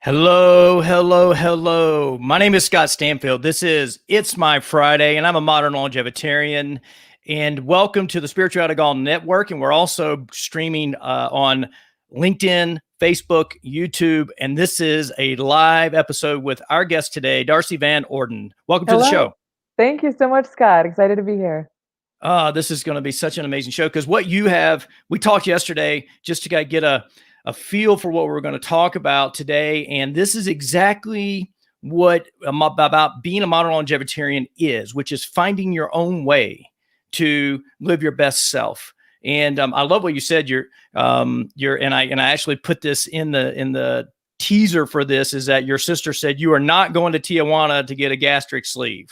Hello, hello, hello. My name is Scott Stanfield. This is It's My Friday, and I'm a modern longevitarian. And welcome to the Spirituality Gall Network. And we're also streaming on LinkedIn, Facebook, YouTube. And this is a live episode with our guest today, Darcy Van Orden. Welcome to the Hello. show. Thank you so much, Scott. Excited to be here. This is going to be such an amazing show because what you have, we talked yesterday just to get a feel for what we're going to talk about today. And this is exactly what about being a modern longevitarian is, which is finding your own way to live your best self. And I love what you said. And I actually put this in the teaser for this is that your sister said you are not going to Tijuana to get a gastric sleeve,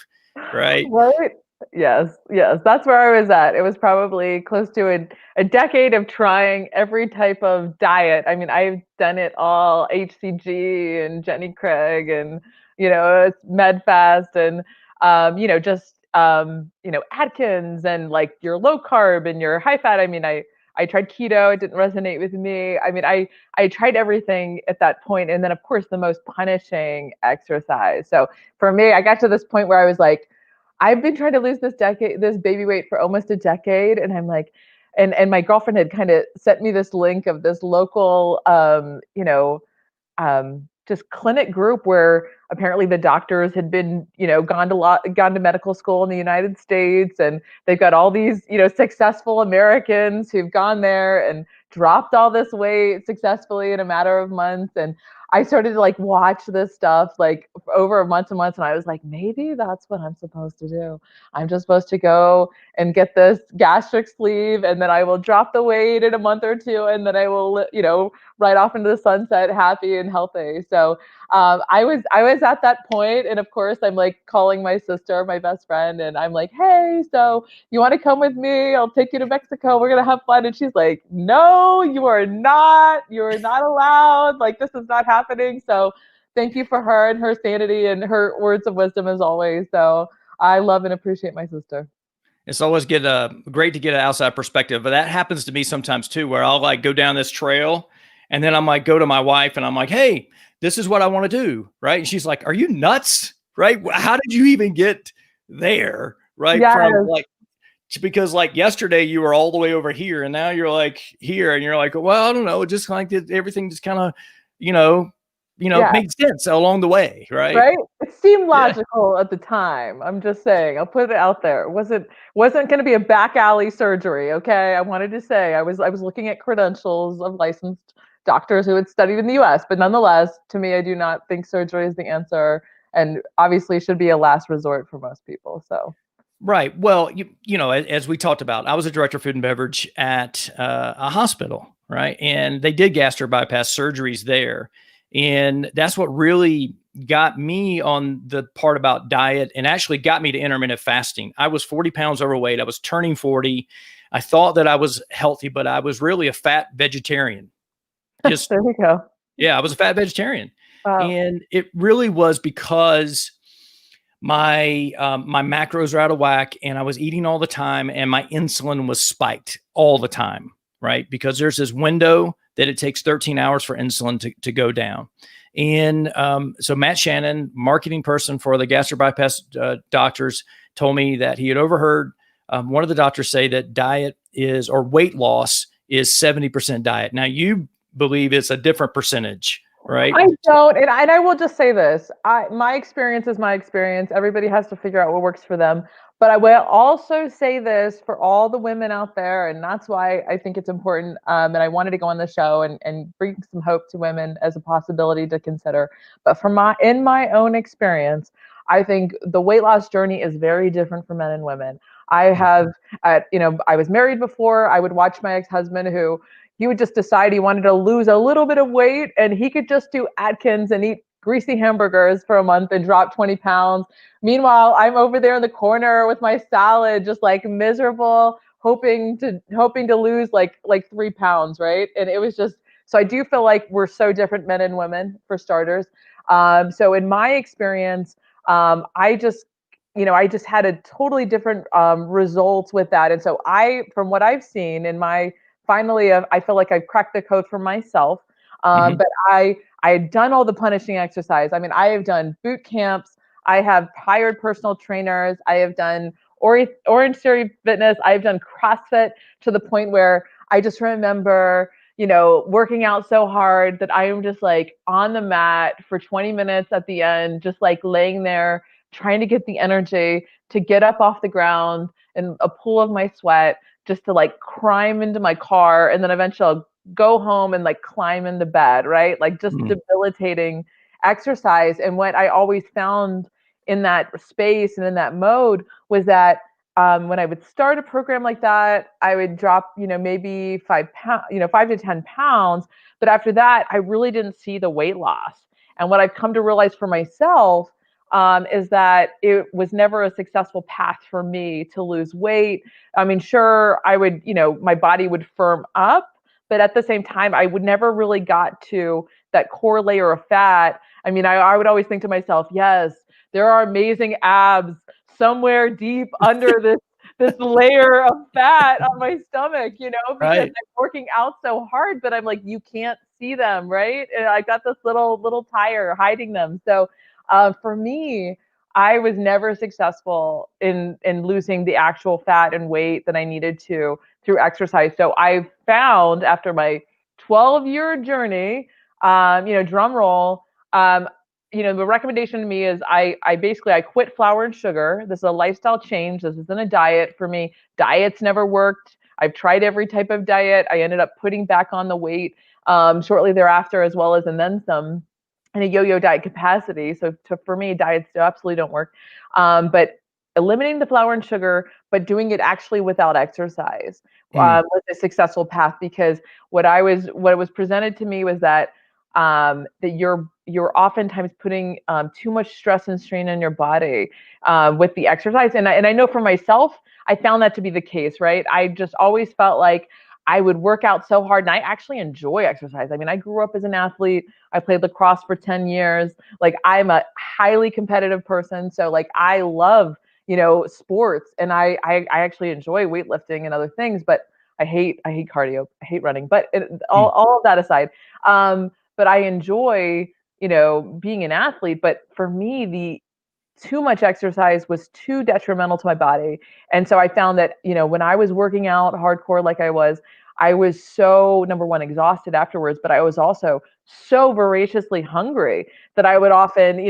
right? Right? Yes. That's where I was at. It was probably close to a decade of trying every type of diet. I mean, I've done it all, HCG and Jenny Craig and, it's MedFast and, Atkins and like your low carb and your high fat. I mean, I tried keto. It didn't resonate with me. I mean, I tried everything at that point. And then of course the most punishing exercise. So for me, I got to this point where I was like, I've been trying to lose this baby weight for almost a decade. And I'm like, and my girlfriend had kind of sent me this link of this local, just clinic group where apparently the doctors had been, gone to medical school in the United States. And they've got all these, successful Americans who've gone there and dropped all this weight successfully in a matter of months. And I started to like watch this stuff like over months and months. And I was like, maybe that's what I'm supposed to do. I'm just supposed to go and get this gastric sleeve, and then I will drop the weight in a month or two. And then I will, right off into the sunset, happy and healthy. So I was at that point, and of course I'm like calling my sister, my best friend, and I'm like, hey, so you want to come with me? I'll take you to Mexico. We're gonna have fun. And she's like, no, you are not. You are not allowed. Like this is not happening. So thank you for her and her sanity and her words of wisdom as always. So I love and appreciate my sister. It's always great to get an outside perspective, but that happens to me sometimes too, where I'll like go down this trail and then I'm like, go to my wife and I'm like, hey, this is what I want to do. Right. And she's like, are you nuts? Right. How did you even get there? Right. Yes. From like, because like yesterday you were all the way over here and now you're like here and you're like, well, I don't know. Just like everything just kind of, you know, Yeah. made sense along the way. Right. Right? It seemed Yeah. logical at the time. I'm just saying. I'll put it out there. It wasn't going to be a back alley surgery, okay? I wanted to say I was looking at credentials of licensed doctors who had studied in the US, but nonetheless, to me I do not think surgery is the answer and obviously should be a last resort for most people. So, Right. Well, as we talked about, I was a director of food and beverage at a hospital, right? And they did gastric bypass surgeries there. And that's what really got me on the part about diet and actually got me to intermittent fasting. I was 40 pounds overweight. I was turning 40. I thought that I was healthy, but I was really a fat vegetarian. Just, there we go. yeah, I was a fat vegetarian. Wow. And it really was because my macros are out of whack and I was eating all the time and my insulin was spiked all the time, right? Because there's this window that it takes 13 hours for insulin to go down. And so Matt Shannon, marketing person for the gastric bypass doctors, told me that he had overheard one of the doctors say that diet is, or weight loss is 70% diet. Now you believe it's a different percentage, right? I don't, and I will just say this: my experience is my experience. Everybody has to figure out what works for them. But I will also say this for all the women out there, and that's why I think it's important. And I wanted to go on the show and bring some hope to women as a possibility to consider. But in my own experience, I think the weight loss journey is very different for men and women. I have, I was married before. I would watch my ex-husband who he would just decide he wanted to lose a little bit of weight and he could just do Atkins and eat greasy hamburgers for a month and drop 20 pounds. Meanwhile, I'm over there in the corner with my salad, just like miserable, hoping to lose like 3 pounds, right? And it was just so I do feel like we're so different, men and women, for starters. So in my experience, I just had a totally different results with that. And so from what I've seen in my finally, I feel like I've cracked the code for myself. Mhm. But I had done all the punishing exercise. I mean, I have done boot camps. I have hired personal trainers. I have done Orange Theory Fitness. I've done CrossFit to the point where I just remember, working out so hard that I am just like on the mat for 20 minutes at the end, just like laying there, trying to get the energy to get up off the ground in a pool of my sweat, just to like climb into my car. And then eventually I'll go home and like climb into bed, right? Like just Mm. debilitating exercise. And what I always found in that space and in that mode was that when I would start a program like that, I would drop, maybe 5 pounds, 5 to 10 pounds. But after that, I really didn't see the weight loss. And what I've come to realize for myself is that it was never a successful path for me to lose weight. I mean, sure, I would, my body would firm up, but at the same time, I would never really got to that core layer of fat. I mean, I would always think to myself, yes, there are amazing abs somewhere deep under this layer of fat on my stomach, because Right. I'm working out so hard, but I'm like, you can't see them, right? And I got this little tire hiding them. So for me, I was never successful in losing the actual fat and weight that I needed to through exercise. So I found after my 12-year journey, drum roll, the recommendation to me is I basically I quit flour and sugar. This is a lifestyle change. This isn't a diet for me. Diets never worked. I've tried every type of diet. I ended up putting back on the weight shortly thereafter, as well as and then some in a yo-yo diet capacity. So for me, diets absolutely don't work. But eliminating the flour and sugar, but doing it actually without exercise Mm. was a successful path, because what was presented to me was that that you're oftentimes putting too much stress and strain on your body with the exercise. And I know for myself, I found that to be the case, right? I just always felt like I would work out so hard, and I actually enjoy exercise. I mean, I grew up as an athlete. I played lacrosse for 10 years. Like, I'm a highly competitive person. So like I love, sports, and I actually enjoy weightlifting and other things, but I hate cardio. I hate running. But Mm. all of that aside, but I enjoy, being an athlete. But for me, the too much exercise was too detrimental to my body. And so I found that, when I was working out hardcore like I was so, number one, exhausted afterwards, but I was also so voraciously hungry that I would often,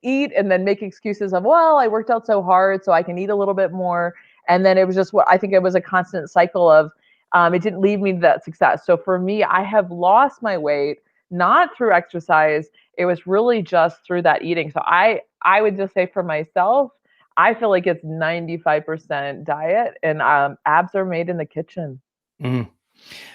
eat and then make excuses of, well, I worked out so hard, so I can eat a little bit more. And then it was just what I think it was a constant cycle of, it didn't lead me to that success. So for me, I have lost my weight not through exercise. It was really just through that eating. So I would just say for myself, I feel like it's 95% diet, and abs are made in the kitchen. Mm.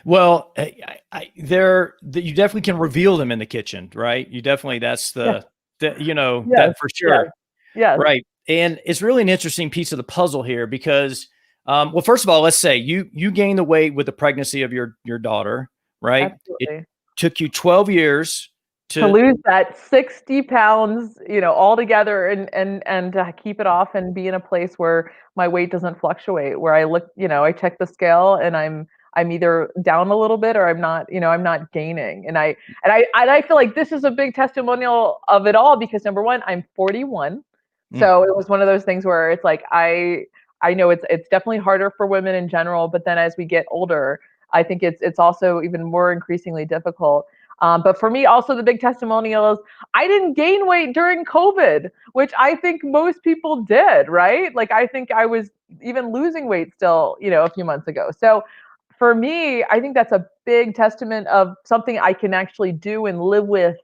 Well, you definitely can reveal them in the kitchen, right? You definitely, that's Yes, yes, that for yes, sure. yes, Right. And it's really an interesting piece of the puzzle here because, well, first of all, let's say you gained the weight with the pregnancy of your daughter, right? It absolutely. took you 12 years To to, lose that 60 pounds, all together, and to keep it off and be in a place where my weight doesn't fluctuate, where I look, I check the scale and I'm either down a little bit, or I'm not gaining. And I feel like this is a big testimonial of it all, because number one, I'm 41. mm, So it was one of those things where it's like I know it's definitely harder for women in general, but then as we get older, I think it's also even more increasingly difficult. But for me, also the big testimonial is I didn't gain weight during COVID, which I think most people did, right? Like, I think I was even losing weight still, a few months ago. So for me, I think that's a big testament of something I can actually do and live with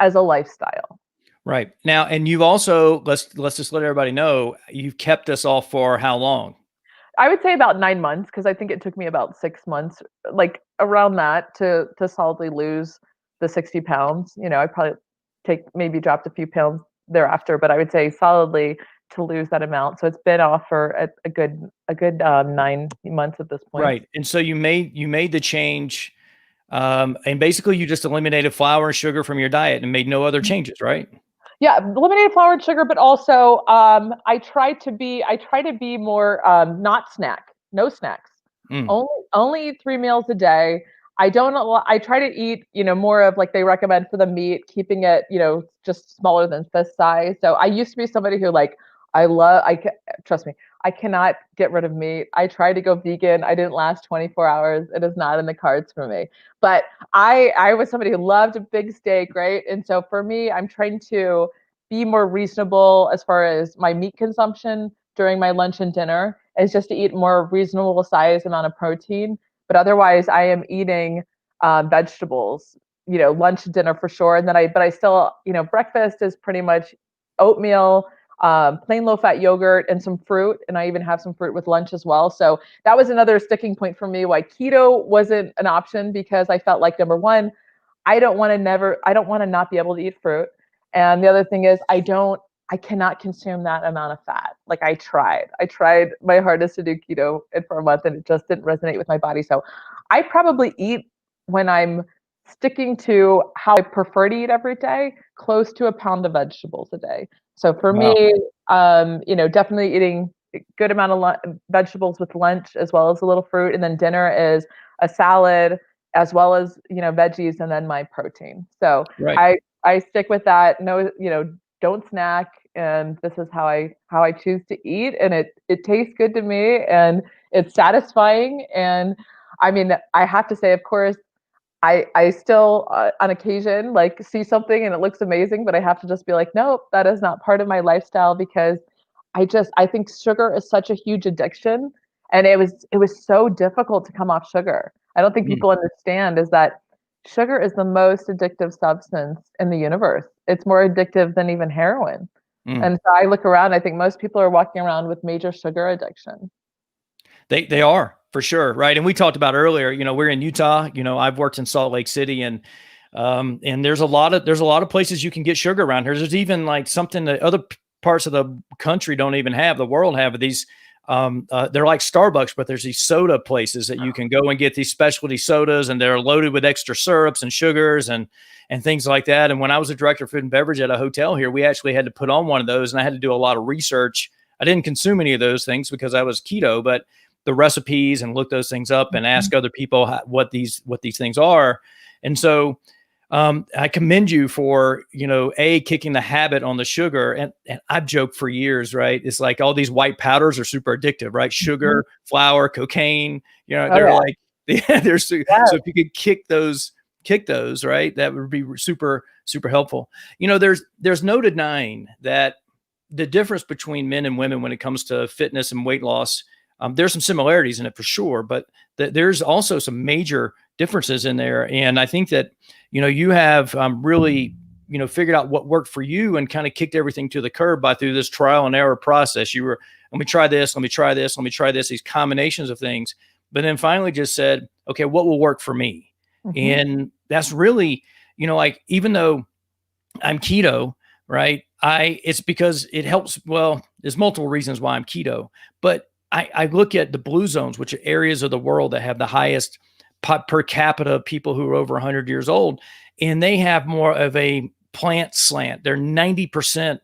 as a lifestyle. right. Now, and you've also, let's just let everybody know, you've kept this off for how long? I would say about 9 months, because I think it took me about 6 months, like around that, to solidly lose the 60 pounds. I probably maybe dropped a few pounds thereafter, but I would say solidly to lose that amount. So it's been off for a good 9 months at this point. Right. And so you made the change, and basically you just eliminated flour and sugar from your diet and made no other changes, right? Yeah, eliminated flour and sugar, but also I try to be more not snack, no snacks, Mm. only 3 meals a day. I try to eat, more of like they recommend for the meat, keeping it, just smaller than fist size. So I used to be somebody who like, trust me, I cannot get rid of meat. I tried to go vegan. I didn't last 24 hours. It is not in the cards for me. But I was somebody who loved a big steak, right? And so for me, I'm trying to be more reasonable as far as my meat consumption during my lunch and dinner, is just to eat more reasonable size amount of protein. But otherwise, I am eating vegetables, lunch, dinner for sure. And then but I still, breakfast is pretty much oatmeal, plain low fat yogurt, and some fruit. And I even have some fruit with lunch as well. So that was another sticking point for me why keto wasn't an option, because I felt like, number one, I don't want to not be able to eat fruit. And the other thing is, I cannot consume that amount of fat. Like I tried my hardest to do keto for a month, and it just didn't resonate with my body. So I probably eat, when I'm sticking to how I prefer to eat every day, close to a pound of vegetables a day. So for Wow. me, definitely eating a good amount of vegetables with lunch, as well as a little fruit. And then dinner is a salad, as well as, veggies, and then my protein. So Right. I stick with that. No, don't snack. And this is how I choose to eat. And it tastes good to me, and it's satisfying. And I mean, I have to say, of course, I still, on occasion, like see something and it looks amazing, but I have to just be like, nope, that is not part of my lifestyle, because I think sugar is such a huge addiction. And it was so difficult to come off sugar. I don't think Mm, people understand is that sugar is the most addictive substance in the universe. It's more addictive than even heroin. mm. And so I look around, I think most people are walking around with major sugar addiction. They are, for sure, right? And we talked about earlier, we're in Utah. I've worked in Salt Lake City, and there's a lot of places you can get sugar around here. There's even like something that other parts of the country don't even have, the world have these. They're like Starbucks, but there's these soda places that you can go and get these specialty sodas, and they're loaded with extra syrups and sugars and things like that. And when I was a director of food and beverage at a hotel here, we actually had to put on one of those, and I had to do a lot of research. I didn't consume any of those things because I was keto, but the recipes and look those things up and ask other people what these things are. And so I commend you for, kicking the habit on the sugar. And I've joked for years, right? It's like all these white powders are super addictive, right? Sugar, flour, cocaine, they're like, they're so if you could kick those, right? That would be super, super helpful. There's no denying that the difference between men and women when it comes to fitness and weight loss, there's some similarities in it for sure, but there's also some major differences in there. And I think that, you have really, figured out what worked for you and kind of kicked everything to the curb through this trial and error process. You were, let me try this, let me try this, let me try this, these combinations of things, but then finally just said, okay, what will work for me? Mm-hmm. And that's really, like, even though I'm keto, right? It's because it helps. Well, there's multiple reasons why I'm keto, but I look at the blue zones, which are areas of the world that have the highest per capita people who are over 100 years old, and they have more of a plant slant. They're 90%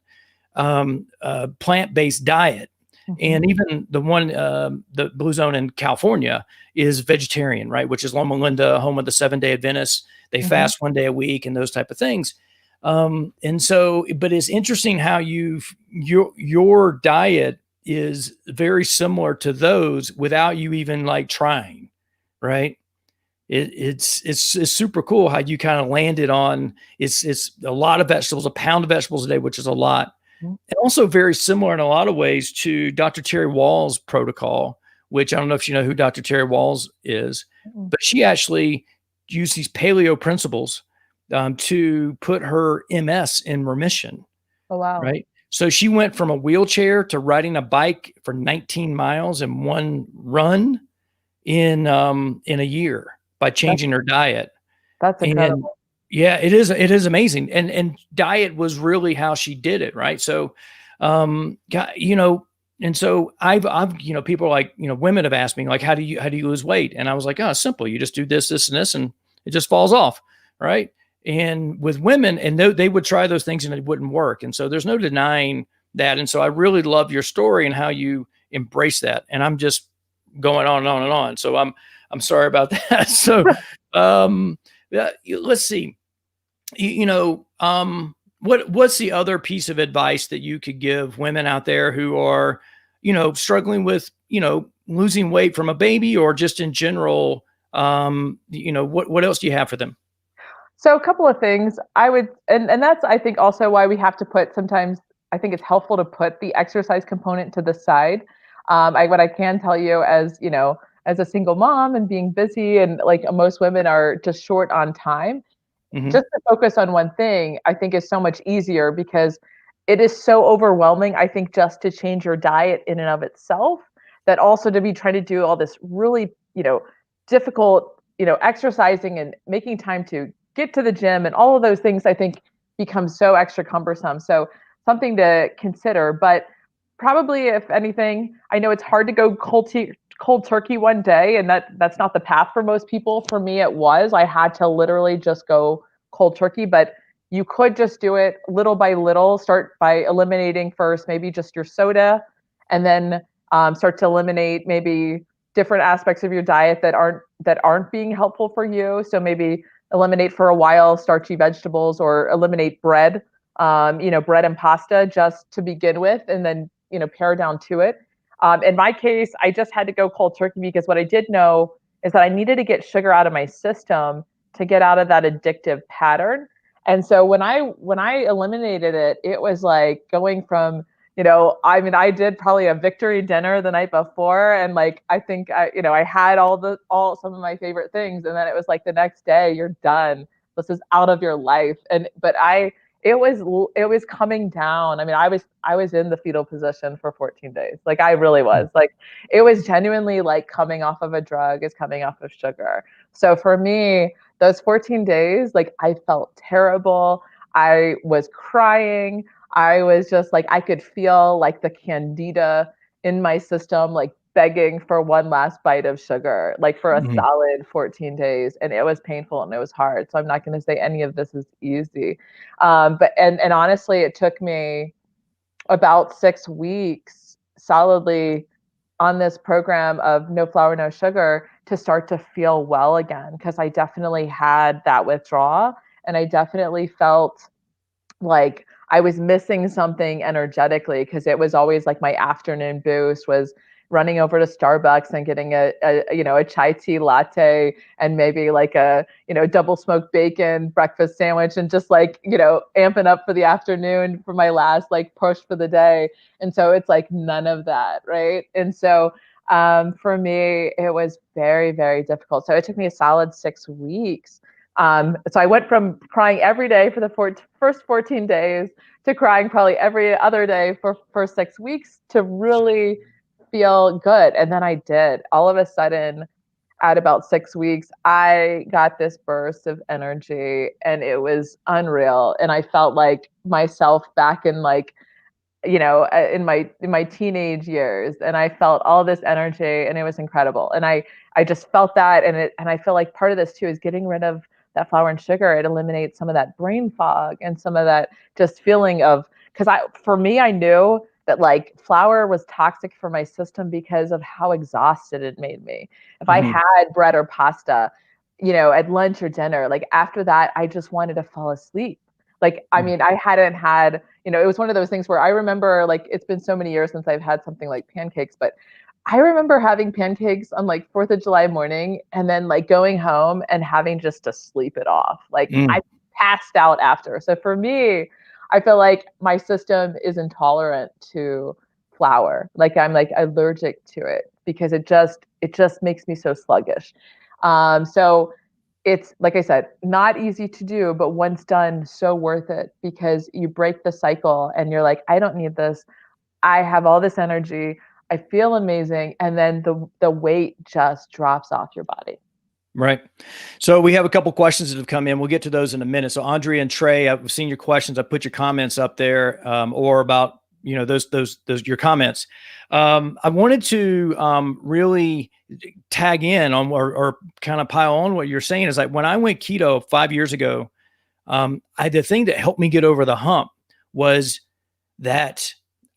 plant-based diet. Mm-hmm. And even the blue zone in California is vegetarian, right? Which is Loma Linda, home of the 7-day Adventists. They fast 1 day a week and those type of things. And so, but it's interesting how your diet is very similar to those without you even like trying, right? It's super cool how you kind of landed on it's a lot of vegetables, a pound of vegetables a day, which is a lot. And also very similar in a lot of ways to Dr. Terry Wall's protocol, which I don't know if you know who Dr. Terry Walls is, but she actually used these paleo principles to put her MS in remission. Oh, wow. Right. So she went from a wheelchair to riding a bike for 19 miles in one run in a year by changing her diet. That's incredible. And yeah, it is amazing. And diet was really how she did it. Right. So, and so I've, people are like, women have asked me like, how do you lose weight? And I was like, oh, simple. You just do this, and this, and it just falls off. Right. And with women, and they would try those things and it wouldn't work. And so there's no denying that. And so I really love your story and how you embrace that. And I'm just going on and on and on. So I'm sorry about that. So, yeah, let's see. What's the other piece of advice that you could give women out there who are, struggling with, losing weight from a baby or just in general? What else do you have for them? So a couple of things I would, and that's I think also why we have to put sometimes I think it's helpful to put the exercise component to the side. What I can tell you as as a single mom and being busy and like most women are just short on time, Hmm. just to focus on one thing, I think is so much easier because it is so overwhelming. I think just to change your diet in and of itself, that also to be trying to do all this really, difficult, exercising and making time to get to the gym and all of those things, I think become so extra cumbersome. So something to consider, but probably if anything, I know it's hard to go cold turkey one day, and that's not the path for most people. For me, it was. I had to literally just go cold turkey, but you could just do it little by little. Start by eliminating first, maybe just your soda, and then start to eliminate maybe different aspects of your diet that aren't being helpful for you. So maybe eliminate for a while starchy vegetables or eliminate bread, bread and pasta just to begin with, and then pare down to it. In my case, I just had to go cold turkey because what I did know is that I needed to get sugar out of my system to get out of that addictive pattern. And so when I eliminated it, it was like going from, I mean, I did probably a victory dinner the night before, and like I think I had all some of my favorite things, and then it was like the next day, you're done. This is out of your life. And but I it was coming down. I mean, I was in the fetal position for 14 days. Like I really was. Like it was genuinely like coming off of a drug is coming off of sugar. So for me, those 14 days, like I felt terrible. I was crying. I was just like, I could feel like the candida in my system, like begging for one last bite of sugar, like for a Hmm. solid 14 days. And it was painful and it was hard. So I'm not going to say any of this is easy. But honestly, it took me about 6 weeks solidly on this program of no flour, no sugar to start to feel well again. Cause I definitely had that withdrawal and I definitely felt like I was missing something energetically because it was always like my afternoon boost was running over to Starbucks and getting a chai tea latte and maybe like a double smoked bacon breakfast sandwich and just like amping up for the afternoon for my last like push for the day. And so it's like none of that, right? And so for me it was very, very difficult. So it took me a solid 6 weeks. So I went from crying every day for the first 14 days to crying probably every other day for 6 weeks to really feel good. And then I did. All of a sudden, at about 6 weeks, I got this burst of energy and it was unreal. And I felt like myself back in like, in my teenage years, and I felt all this energy and it was incredible. And I just felt that, and I feel like part of this too is getting rid of that flour and sugar. It eliminates some of that brain fog and some of that just feeling of, because for me I knew that like flour was toxic for my system because of how exhausted it made me. If I Hmm. had bread or pasta, at lunch or dinner, like after that I just wanted to fall asleep. Like, I mean, I hadn't had, it was one of those things where I remember like it's been so many years since I've had something like pancakes, but I remember having pancakes on like 4th of July morning and then like going home and having just to sleep it off. Like I Mm. passed out after. So for me, I feel like my system is intolerant to flour. Like I'm like allergic to it because it just makes me so sluggish. So it's like I said, not easy to do, but once done, so worth it because you break the cycle and you're like, I don't need this. I have all this energy. I feel amazing. And then the weight just drops off your body. Right. So we have a couple questions that have come in. We'll get to those in a minute. So Andrea and Trey, I've seen your questions. I put your comments up there, or about those your comments. I wanted to really tag in on or kind of pile on what you're saying. Is like when I went keto 5 years ago, the thing that helped me get over the hump was that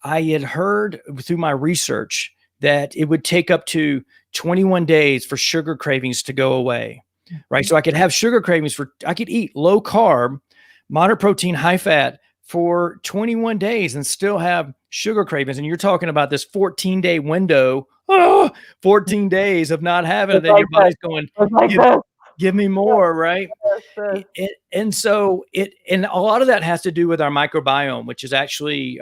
I had heard through my research that it would take up to 21 days for sugar cravings to go away, right? So I could have sugar cravings I could eat low carb, moderate protein, high fat for 21 days and still have sugar cravings. And you're talking about this 14-day window, 14 days of not having it. Then your body's going, give me more, right? And so and a lot of that has to do with our microbiome, which is actually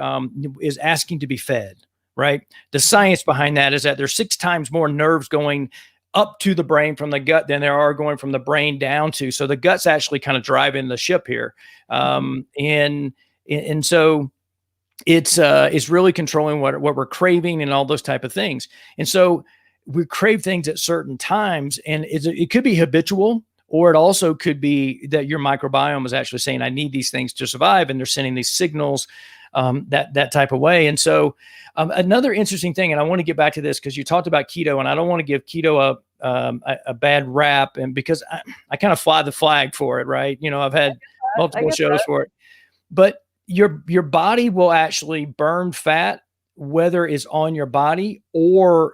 is asking to be fed, right? The science behind that is that there's 6 times more nerves going up to the brain from the gut than there are going from the brain down to. So the gut's actually kind of driving the ship here, and so it's really controlling what we're craving and all those type of things. And so we crave things at certain times, and it could be habitual, or it also could be that your microbiome is actually saying, I need these things to survive. And they're sending these signals that type of way. And so another interesting thing, and I want to get back to this because you talked about keto, and I don't want to give keto a bad rap, and because I kind of fly the flag for it, right? I've had multiple shows for it, but your body will actually burn fat, whether it's on your body or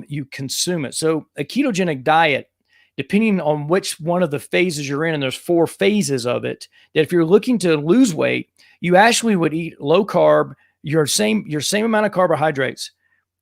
you consume it. So a ketogenic diet, depending on which one of the phases you're in, and there's 4 phases of it, that if you're looking to lose weight, you actually would eat low carb, your same amount of carbohydrates,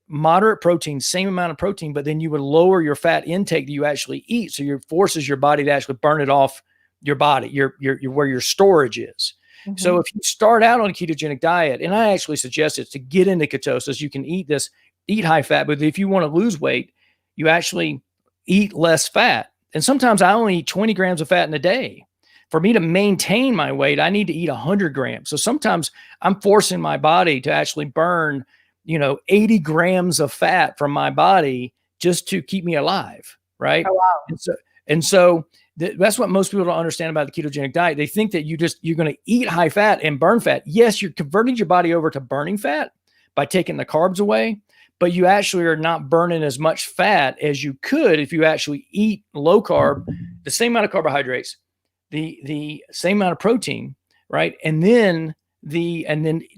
moderate protein, same amount of protein, but then you would lower your fat intake that you actually eat. So it forces your body to actually burn it off your body, your where your storage is. Mm-hmm. So if you start out on a ketogenic diet, and I actually suggest it to get into ketosis, you can eat high fat, but if you want to lose weight, you actually eat less fat. And sometimes I only eat 20 grams of fat in a day. For me to maintain my weight, I need to eat 100 grams. So sometimes I'm forcing my body to actually burn, 80 grams of fat from my body just to keep me alive, right? Oh, wow. And so that's what most people don't understand about the ketogenic diet. They think that you're going to eat high fat and burn fat. Yes, you're converting your body over to burning fat by taking the carbs away, but you actually are not burning as much fat as you could if you actually eat low carb, the same amount of carbohydrates, the same amount of protein, right? And then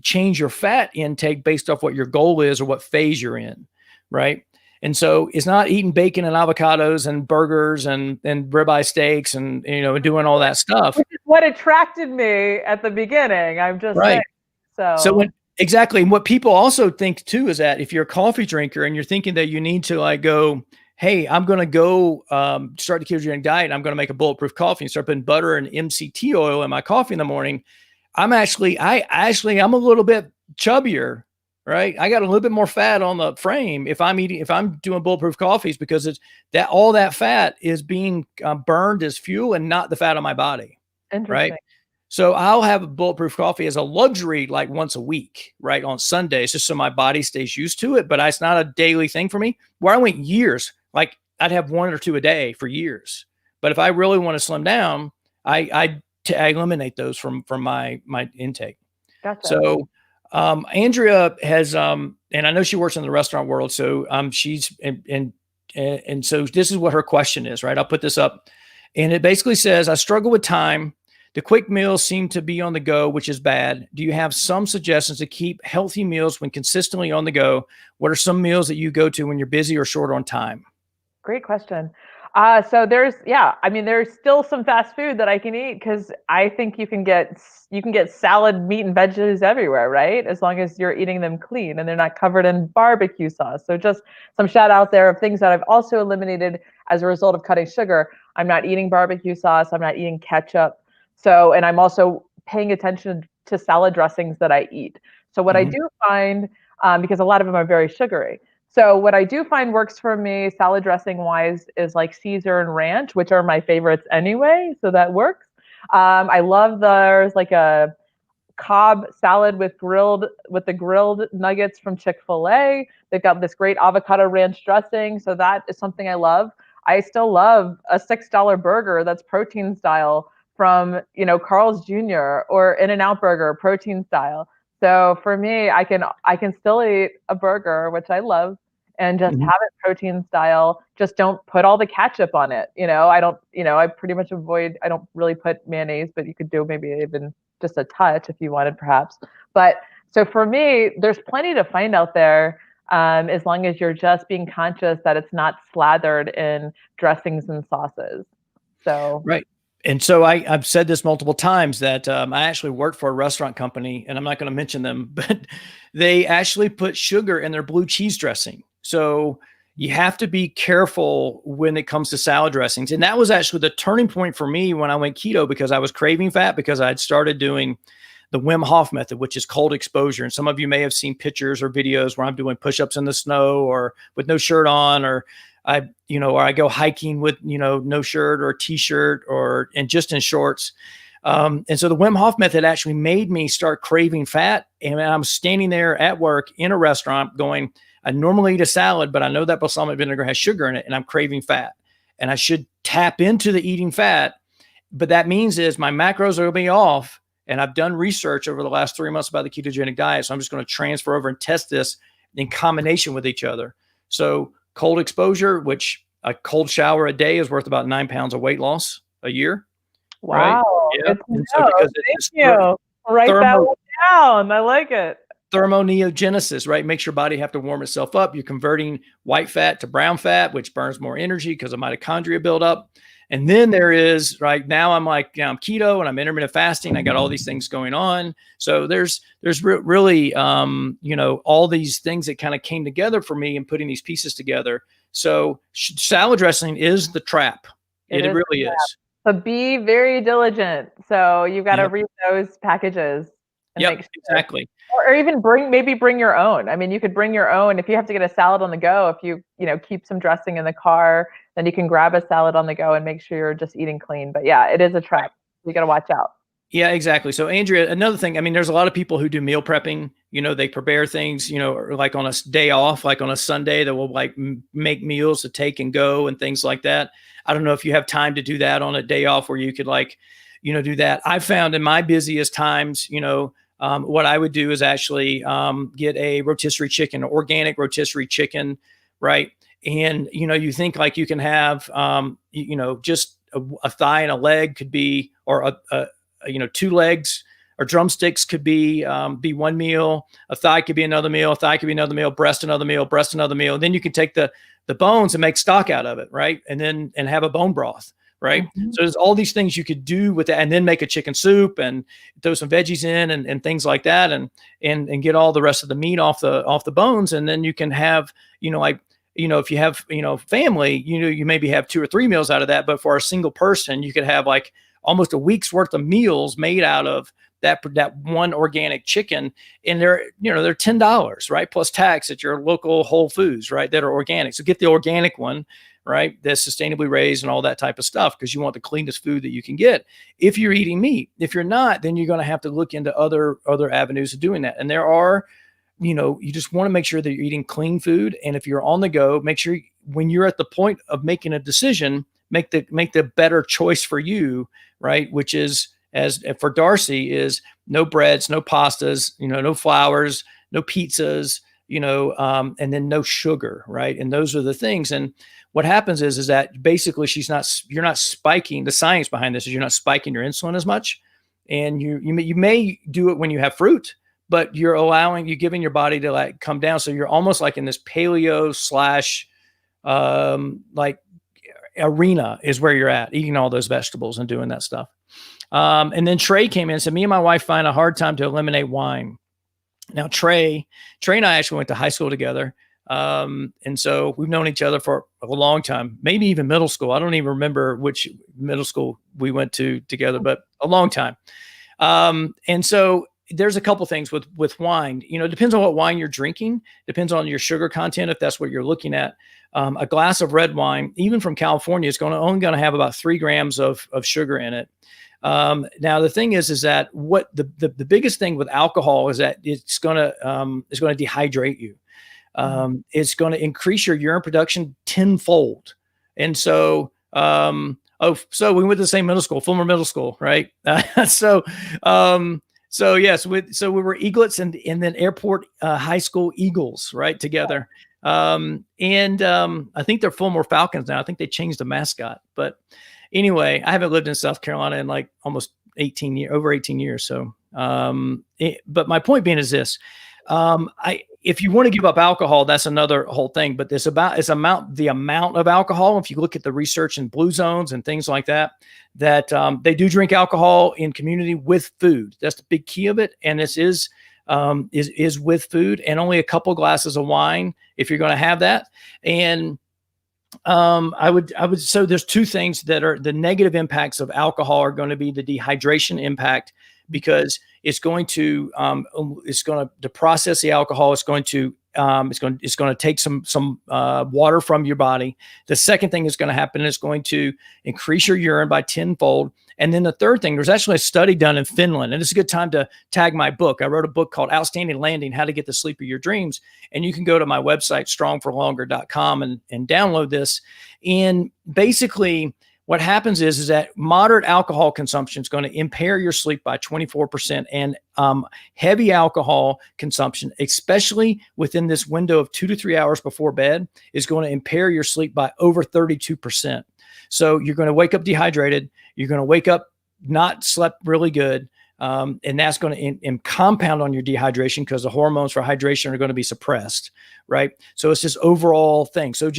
change your fat intake based off what your goal is or what phase you're in, right? And so it's not eating bacon and avocados and burgers and ribeye steaks and doing all that stuff. Which is what attracted me at the beginning. I'm just saying. Exactly. And what people also think too is that if you're a coffee drinker and you're thinking that you need to go, hey, I'm going to go start the ketogenic diet, and I'm going to make a bulletproof coffee and start putting butter and MCT oil in my coffee in the morning. I'm a little bit chubbier, right? I got a little bit more fat on the frame if I'm doing bulletproof coffees, because it's that all that fat is being burned as fuel and not the fat on my body. Right? So I'll have a bulletproof coffee as a luxury, like once a week, right? On Sundays, just so my body stays used to it. But it's not a daily thing for me. Where I went years, like I'd have 1 or 2 a day for years. But if I really want to slim down, I eliminate those from my intake. Gotcha. So Andrea has, and I know she works in the restaurant world. So she's, and so this is what her question is, right? I'll put this up. And it basically says, I struggle with time. The quick meals seem to be on the go, which is bad. Do you have some suggestions to keep healthy meals when consistently on the go? What are some meals that you go to when you're busy or short on time? Great question. So there's still some fast food that I can eat, because I think you can get salad, meat, and veggies everywhere, right? As long as you're eating them clean and they're not covered in barbecue sauce. So just some shout out there of things that I've also eliminated as a result of cutting sugar. I'm not eating barbecue sauce. I'm not eating ketchup. So, and I'm also paying attention to salad dressings that I eat. So what I do find, because a lot of them are very sugary. So what I do find works for me salad dressing wise is like Caesar and ranch, which are my favorites anyway. So that works. I love there's like a Cobb salad with the grilled nuggets from Chick-fil-A. They've got this great avocado ranch dressing. So that is something I love. I still love a $6 burger that's protein style from, Carl's Jr. or In-N-Out Burger, protein style. So for me, I can still eat a burger, which I love, and just have it protein style. Just don't put all the ketchup on it. I pretty much avoid, I don't really put mayonnaise, but you could do maybe even just a touch if you wanted, perhaps. But so for me, there's plenty to find out there. as long as you're just being conscious that it's not slathered in dressings and sauces. So right. And so I've said this multiple times that I actually worked for a restaurant company, and I'm not going to mention them, but they actually put sugar in their blue cheese dressing. So you have to be careful when it comes to salad dressings. And that was actually the turning point for me when I went keto, because I was craving fat, because I'd started doing the Wim Hof method, which is cold exposure. And some of you may have seen pictures or videos where I'm doing push-ups in the snow or with no shirt on, or or I go hiking with, no shirt or a t-shirt and just in shorts. And so the Wim Hof method actually made me start craving fat. And I'm standing there at work in a restaurant going, I normally eat a salad, but I know that balsamic vinegar has sugar in it and I'm craving fat, and I should tap into the eating fat. But that means is my macros are going to be off. And I've done research over the last 3 months about the ketogenic diet. So I'm just going to transfer over and test this in combination with each other. So cold exposure, which a cold shower a day is worth about 9 pounds of weight loss a year. Wow. Right? Yeah. And so because thank you. Write that one down. I like it. Thermoneogenesis, right? Makes your body have to warm itself up. You're converting white fat to brown fat, which burns more energy because of mitochondria buildup. And then there is, right now I'm I'm keto and I'm intermittent fasting. I got all these things going on. So there's really, all these things that kind of came together for me in putting these pieces together. So salad dressing is the trap. It really is. So be very diligent. So you've got to read those packages. And make sure. Exactly. Or even bring your own. I mean, you could bring your own if you have to get a salad on the go. If you keep some dressing in the car, then you can grab a salad on the go and make sure you're just eating clean. But yeah, it is a trap. You got to watch out. Yeah, exactly. So Andrea, another thing, I mean, there's a lot of people who do meal prepping, they prepare things, like on a day off, like on a Sunday, that will make meals to take and go and things like that. I don't know if you have time to do that on a day off where you could do that. I found in my busiest times, what I would do is actually get a rotisserie chicken, organic rotisserie chicken, right? And, you think like you can have, just a thigh and a leg could be, or two legs or drumsticks could be one meal. A thigh could be another meal. A thigh could be another meal. Breast another meal. Breast another meal. And then you can take the bones and make stock out of it, right? And have a bone broth. Right. Mm-hmm. So there's all these things you could do with that, and then make a chicken soup and throw some veggies in and things like that, and get all the rest of the meat off the bones. And then you can have, if you have, family, you maybe have 2 or 3 meals out of that. But for a single person, you could have like almost a week's worth of meals made out of that one organic chicken. And they're $10, right? Plus tax at your local Whole Foods, right? That are organic. So get the organic one, right? That's sustainably raised and all that type of stuff, because you want the cleanest food that you can get if you're eating meat. If you're not, then you're going to have to look into other avenues of doing that. And there are, you just want to make sure that you're eating clean food. And if you're on the go, make sure when you're at the point of making a decision, make the better choice for you, right? Which is, as for Darcy, is no breads, no pastas, no flours, no pizzas, and then no sugar, right? And those are the things. And what happens is that basically you're not spiking. The science behind this is you're not spiking your insulin as much. And you may do it when you have fruit, but you're giving your body to come down. So you're almost like in this paleo / arena is where you're at, eating all those vegetables and doing that stuff. And then Trey came in and said, me and my wife find a hard time to eliminate wine. Now, Trey and I actually went to high school together. And so we've known each other for a long time, maybe even middle school. I don't even remember which middle school we went to together, but a long time. And so there's a couple things with wine. It depends on what wine you're drinking, depends on your sugar content, if that's what you're looking at. A glass of red wine, even from California, is only going to have about 3 grams of sugar in it. Now the thing is that what the biggest thing with alcohol is that it's going to dehydrate you. It's going to increase your urine production tenfold. And so, so we went to the same middle school, Fulmer Middle School, right? So yes, so we were Eaglets and then Airport High School Eagles, right, together. I think they're Fulmer Falcons now. I think they changed the mascot, but anyway, I haven't lived in South Carolina in like almost over 18 years. So, but my point being is this, if you want to give up alcohol, that's another whole thing. But the amount of alcohol. If you look at the research in blue zones and things like that, they do drink alcohol in community with food. That's the big key of it. And this is with food, and only a couple glasses of wine if you're going to have that. And I would so there's two things that are the negative impacts of alcohol are going to be the dehydration impact, because it's going to process the alcohol. It's going to take some water from your body. The second thing that's going to happen is going to increase your urine by tenfold. And then the third thing, there's actually a study done in Finland, and it's a good time to tag my book. I wrote a book called Outstanding Landing: How to Get the Sleep of Your Dreams. And you can go to my website, strongforlonger.com, and download this. And basically what happens is that moderate alcohol consumption is going to impair your sleep by 24%, and heavy alcohol consumption, especially within this window of 2 to 3 hours before bed, is going to impair your sleep by over 32%. So you're going to wake up dehydrated. You're going to wake up not slept really good. And that's going to compound on your dehydration, because the hormones for hydration are going to be suppressed, right? So it's this overall thing. So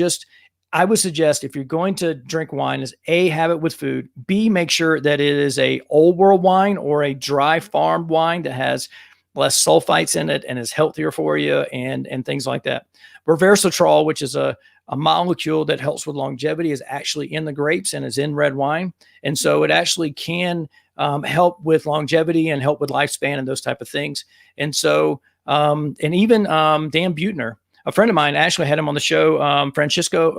I would suggest, if you're going to drink wine, is A, have it with food. B, make sure that it is a old world wine or a dry farmed wine that has less sulfites in it and is healthier for you, and things like that. Resveratrol, which is a molecule that helps with longevity, is actually in the grapes and is in red wine. And so it actually can help with longevity and help with lifespan and those type of things. And so, and even Dan Buettner, a friend of mine, actually had him on the show, Francesco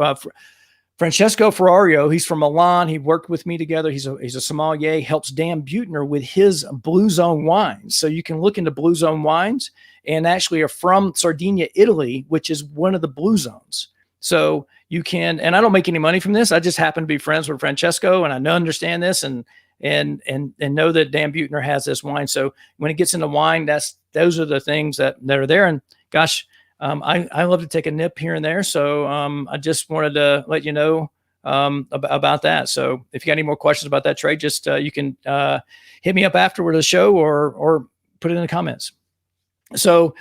Ferrario. He's from Milan. He worked with me together. He's a sommelier, helps Dan Buettner with his Blue Zone wines. So you can look into Blue Zone wines, and actually are from Sardinia, Italy, which is one of the Blue Zones. So you can, and I don't make any money from this. I just happen to be friends with Francesco, and I understand this and know that Dan Buettner has this wine. So when it gets into wine, those are the things that are there. And gosh, I love to take a nip here and there. So I just wanted to let you know about that. So if you got any more questions about that trade, just you can hit me up afterward of the show, or put it in the comments. So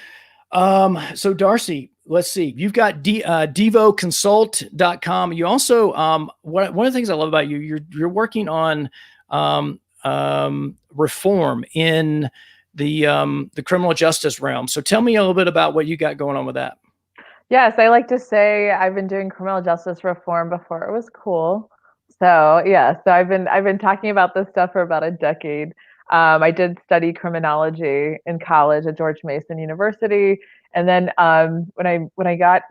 Darcy, let's see. You've got devoconsult.com. You also one of the things I love about you, you're working on reform in the criminal justice realm. So tell me a little bit about what you got going on with that. Yes, I like to say I've been doing criminal justice reform before it was cool. So yeah, so I've been talking about this stuff for about a decade. I did study criminology in college at George Mason University, and then when I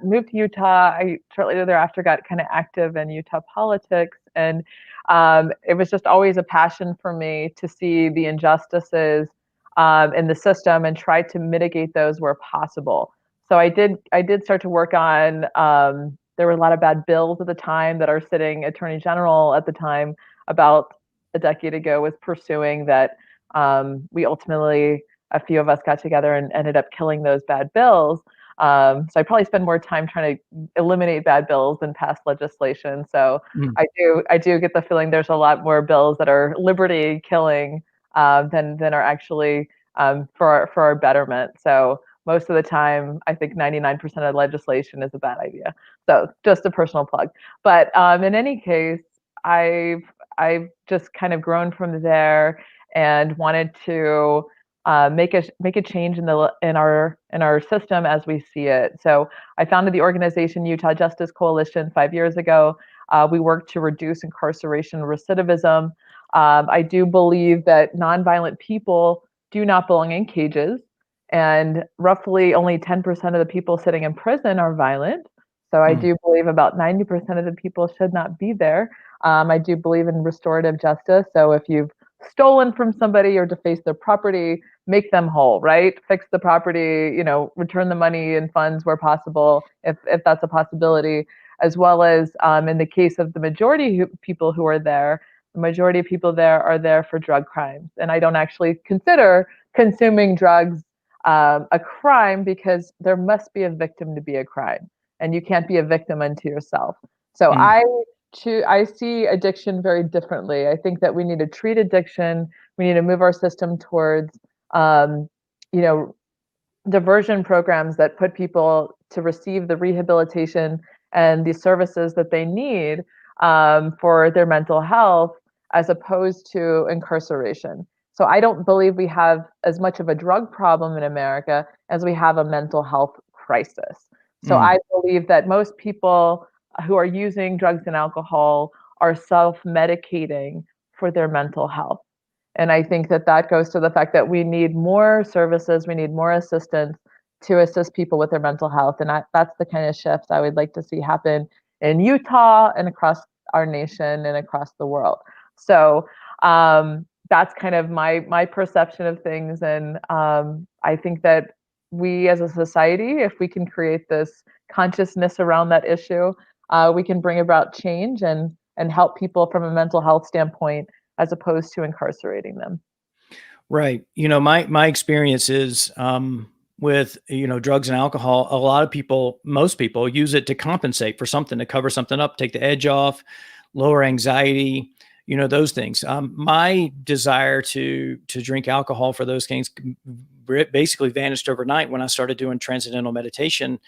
moved to Utah, I shortly thereafter got kind of active in Utah politics, and it was just always a passion for me to see the injustices in the system and try to mitigate those where possible. So I did start to work on, there were a lot of bad bills at the time that our sitting attorney general at the time, about a decade ago, was pursuing, that we ultimately, a few of us got together and ended up killing those bad bills. So I probably spend more time trying to eliminate bad bills than pass legislation. So I do get the feeling there's a lot more bills that are liberty killing than are actually for our betterment. So most of the time, I think 99% of legislation is a bad idea. So just a personal plug. But in any case, I've just kind of grown from there and wanted to make a change in our system as we see it. So I founded the organization Utah Justice Coalition 5 years ago. We work to reduce incarceration recidivism. I do believe that nonviolent people do not belong in cages, and roughly only 10% of the people sitting in prison are violent. So I do believe about 90% of the people should not be there. I do believe in restorative justice. So if you've stolen from somebody or defaced their property, make them whole, right? Fix the property, return the money and funds where possible, if that's a possibility, as well as in the case of the majority people who are there, the majority of people there are there for drug crimes. And I don't actually consider consuming drugs a crime, because there must be a victim to be a crime, and you can't be a victim unto yourself. So I see addiction very differently. I think that we need to treat addiction. We need to move our system towards, diversion programs that put people to receive the rehabilitation and the services that they need for their mental health, as opposed to incarceration. So I don't believe we have as much of a drug problem in America as we have a mental health crisis. So Mm, I believe that most people who are using drugs and alcohol are self-medicating for their mental health. And I think that that goes to the fact that we need more services, we need more assistance to assist people with their mental health. And that's the kind of shifts I would like to see happen in Utah and across our nation and across the world. So that's kind of my perception of things. And I think that we as a society, if we can create this consciousness around that issue, we can bring about change and help people from a mental health standpoint as opposed to incarcerating them. right. My experience is with drugs and alcohol. A lot of people, most people, use it to compensate for something, to cover something up, take the edge off, lower anxiety. Those things. My desire to drink alcohol for those things basically vanished overnight when I started doing transcendental meditation.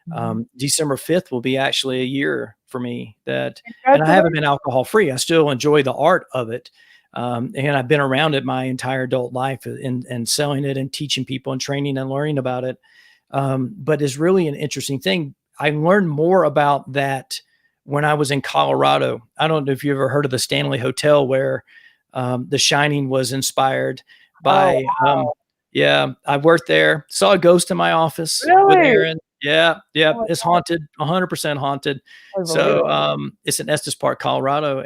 Mhm. December 5th will be actually a year for me and I haven't Congratulations. been alcohol free. I still enjoy the art of it. And I've been around it my entire adult life and selling it and teaching people and training and learning about it. But it's really an interesting thing. I learned more about that when I was in Colorado. I don't know if you ever heard of the Stanley Hotel, where The Shining was inspired Oh, by. Yeah, I worked there, saw a ghost in my office with really? Aaron. Yeah, yeah, Oh my it's God, haunted, 100% haunted. I believe So, it. it's in Estes Park, Colorado,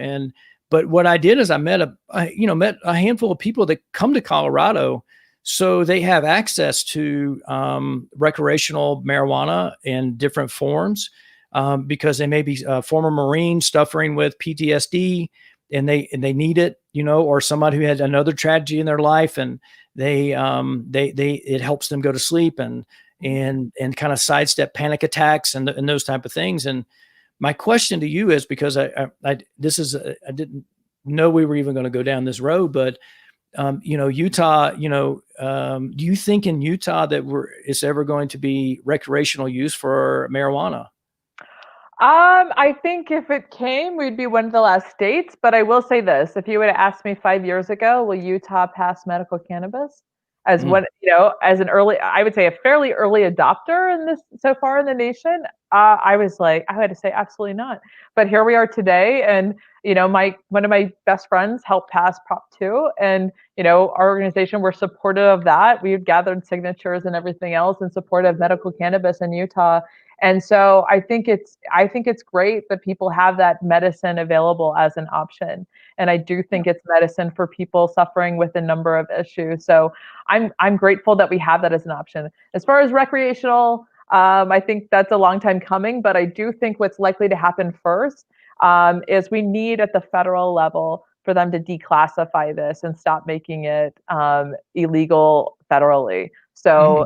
but what I did is I met a handful of people that come to Colorado, so they have access to recreational marijuana in different forms, because they may be former Marines suffering with PTSD, and they need it, or somebody who had another tragedy in their life, and they it helps them go to sleep and kind of sidestep panic attacks and those type of things. And my question to you is, because I didn't know we were even going to go down this road, but Utah, do you think in Utah that it's ever going to be recreational use for marijuana? I think if it came, we'd be one of the last states. But I will say this: if you would have asked me 5 years ago, will Utah pass medical cannabis as Mm, one, as an early, I would say a fairly early adopter in this so far in the nation, I was like, I had to say absolutely not. But here we are today, and my one of my best friends helped pass Prop 2, and our organization, we're supportive of that. We've gathered signatures and everything else in support of medical cannabis in Utah. And so I think it's great that people have that medicine available as an option. And I do yeah. think it's medicine for people suffering with a number of issues. So I'm grateful that we have that as an option. As far as recreational, I think that's a long time coming, but I do think what's likely to happen first is we need at the federal level for them to declassify this and stop making it illegal federally. So Mhm.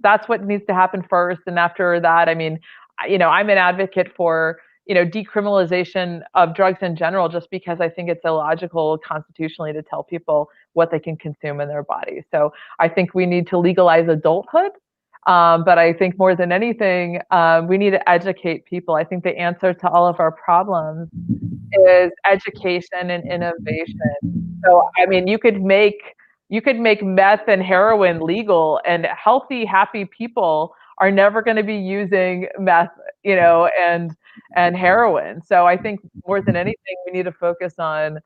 that's what needs to happen first. And after that, I mean, I'm an advocate for decriminalization of drugs in general, just because I think it's illogical constitutionally to tell people what they can consume in their body. So I think we need to legalize adulthood. But I think more than anything, we need to educate people. I think the answer to all of our problems is education and innovation. So I mean, you could make meth and heroin legal, and healthy, happy people are never going to be using meth, and heroin. So I think more than anything, we need to focus on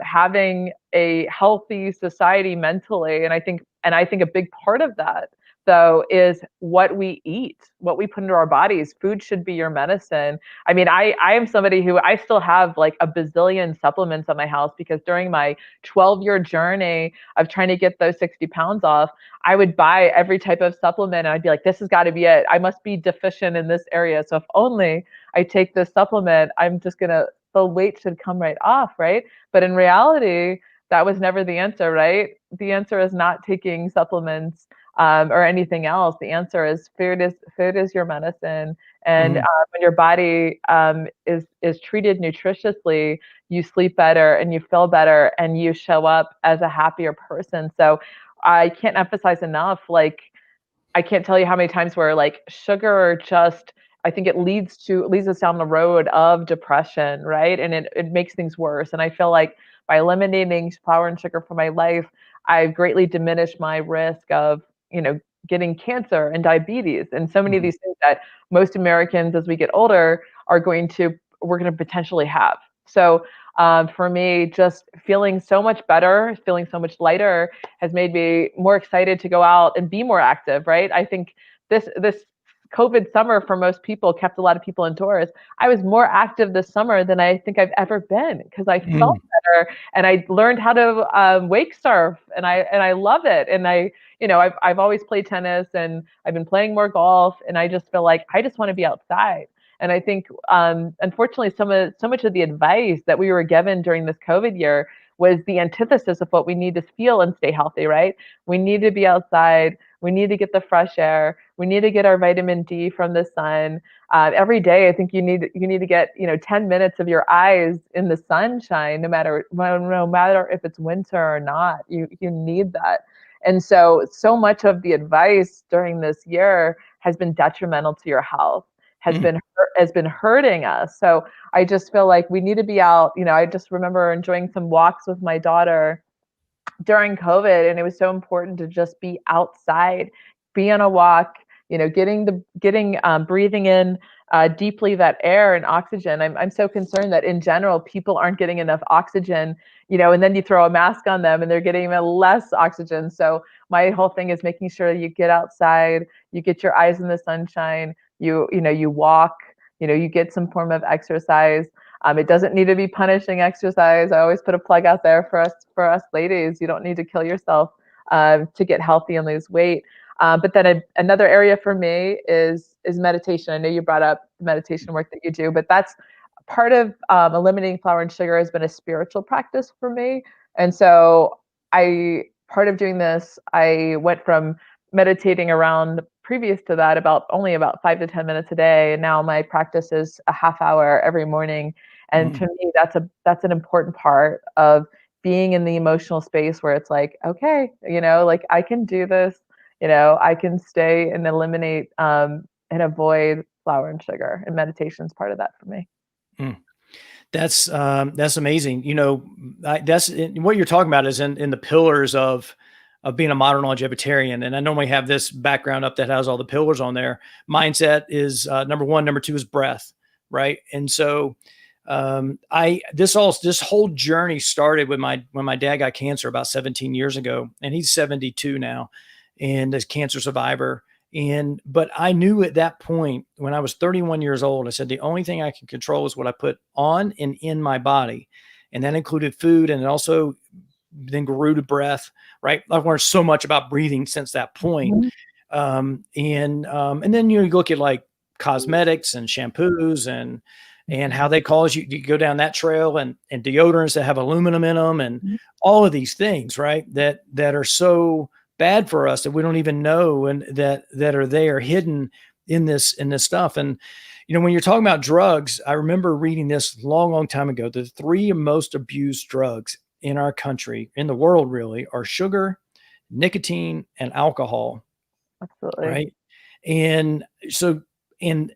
having a healthy society mentally, and I think a big part of that though is what we eat, what we put into our bodies. Food should be your medicine. I mean, I am somebody who I still have like a bazillion supplements at my house because during my 12-year journey of trying to get those 60 pounds off, I would buy every type of supplement and I'd be like, this has got to be it. I must be deficient in this area. So if only I take this supplement, the weight should come right off, right? But in reality, that was never the answer, right? The answer is not taking supplements or anything else. The answer is food is your medicine, and Mhm. when your body is treated nutritiously, you sleep better and you feel better and you show up as a happier person. So I can't emphasize enough, like I can't tell you how many times where like sugar just, I think it leads us down the road of depression, right? And it makes things worse. And I feel like by eliminating flour and sugar from my life, I've greatly diminished my risk of, getting cancer and diabetes and so many of Mhm. these things that most Americans as we get older we're going to potentially have. So for me, just feeling so much better, feeling so much lighter has made me more excited to go out and be more active, right? I think this COVID summer for most people kept a lot of people indoors. I was more active this summer than I think I've ever been because I felt Mm. better and I learned how to wake surf and I love it. And I've always played tennis and I've been playing more golf and I just feel like I just want to be outside. And I think, unfortunately, so much of the advice that we were given during this COVID year was the antithesis of what we need to feel and stay healthy, right? We need to be outside. We need to get the fresh air. We need to get our vitamin D from the sun. Every day, I think you need to get 10 minutes of your eyes in the sunshine, no matter if it's winter or not. You need that. And so much of the advice during this year has been detrimental to your health, Mm. has been hurting us. So I just feel like we need to be out. I just remember enjoying some walks with my daughter during COVID, and it was so important to just be outside, be on a walk, getting breathing in deeply that air and oxygen. I'm so concerned that in general people aren't getting enough oxygen, and then you throw a mask on them and they're getting even less oxygen. So my whole thing is making sure you get outside, you get your eyes in the sunshine, you walk, you get some form of exercise. It doesn't need to be punishing exercise. I always put a plug out there for us ladies. You don't need to kill yourself to get healthy and lose weight. But then another area for me is meditation. I know you brought up the meditation work that you do, but that's part of eliminating flour and sugar has been a spiritual practice for me. And so part of doing this, I went from meditating around previous to that about 5 to 10 minutes a day, and now my practice is a half hour every morning. And Mm. to me, that's an important part of being in the emotional space where it's like, okay, like I can do this, I can stay and eliminate and avoid flour and sugar. And meditation is part of that for me. Mm. That's amazing. That's what you're talking about is in the pillars of being a modern longevitarian. And I normally have this background up that has all the pillars on there. Mindset is number one. Number two is breath, right? And so this whole journey started when my dad got cancer about 17 years ago, and he's 72 now, and is cancer survivor. But I knew at that point when I was 31 years old, I said, the only thing I can control is what I put on and in my body. And that included food, and it also then grew to breath, right? I've learned so much about breathing since that point. Mhm. And then, you look at like cosmetics and shampoos and how they cause you go down that trail, and deodorants that have aluminum in them, and all of these things, right? That are so bad for us that we don't even know, and that are there hidden in this stuff. And when you're talking about drugs, I remember reading this long time ago. The three most abused drugs in our country, in the world really, are sugar, nicotine, and alcohol, Absolutely. right? And so, and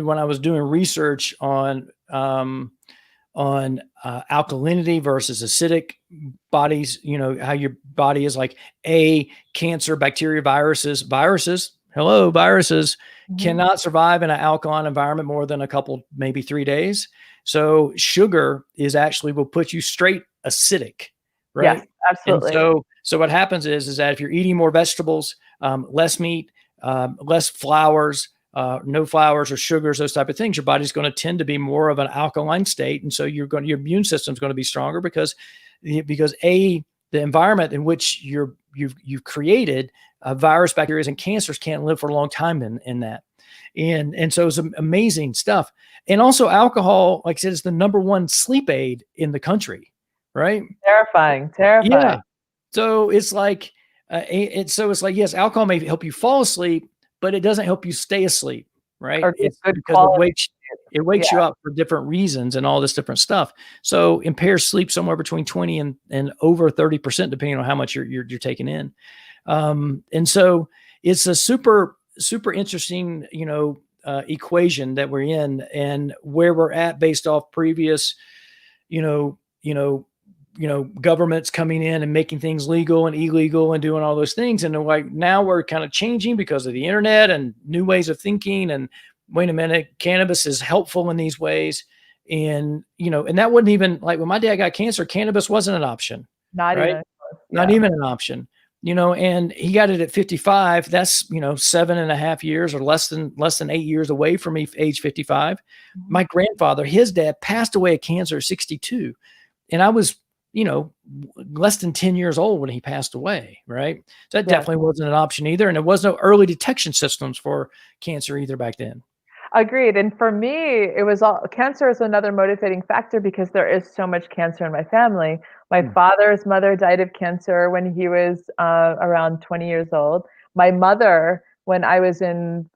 when I was doing research on alkalinity versus acidic bodies, how your body is like cancer, bacteria, viruses, hello, viruses Mhm. cannot survive in an alkaline environment more than a couple, maybe 3 days. So sugar will put you straight acidic, Yes, right? And absolutely. so what happens is that if you're eating more vegetables, less meat, less flours, no flours or sugars, those type of things, your body's going to tend to be more of an alkaline state. And so your immune system is going to be stronger because the environment in which you've created virus, bacteria, and cancers can't live for a long time in that. And so it's amazing stuff. And also alcohol, like I said, is the number one sleep aid in the country, right? Terrifying, Yeah. terrifying. So it's like, yes, alcohol may help you fall asleep, but it doesn't help you stay asleep, right? Or get It's good because it quality. Yeah, wakes you up for different reasons and all this different stuff. So impairs sleep somewhere between 20 and over 30%, depending on how much you're taking in. And so it's a super interesting, equation that we're in, and where we're at based off previous, you know, you know, governments coming in and making things legal and illegal and doing all those things. And like now we're kind of changing because of the internet and new ways of thinking. And wait a minute, cannabis is helpful in these ways. And, and that wasn't even like when my dad got cancer, cannabis wasn't an option, Not right? even. Not Yeah. even an option, and he got it at 55. That's, 7.5 years or less than 8 years away from me, age 55. Mm-hmm. My grandfather, his dad passed away of cancer at 62. And I was, less than 10 years old when he passed away. Right. So that definitely wasn't an option either. And there was no early detection systems for cancer either back then. Agreed. And for me, it was all cancer is another motivating factor because there is so much cancer in my family. My father's mother died of cancer when he was around 20 years old. My mother, when I was in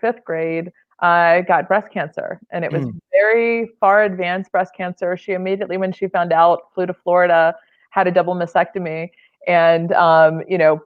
fifth grade, got breast cancer, and it was very far advanced breast cancer. She immediately, when she found out, flew to Florida, had a double mastectomy, and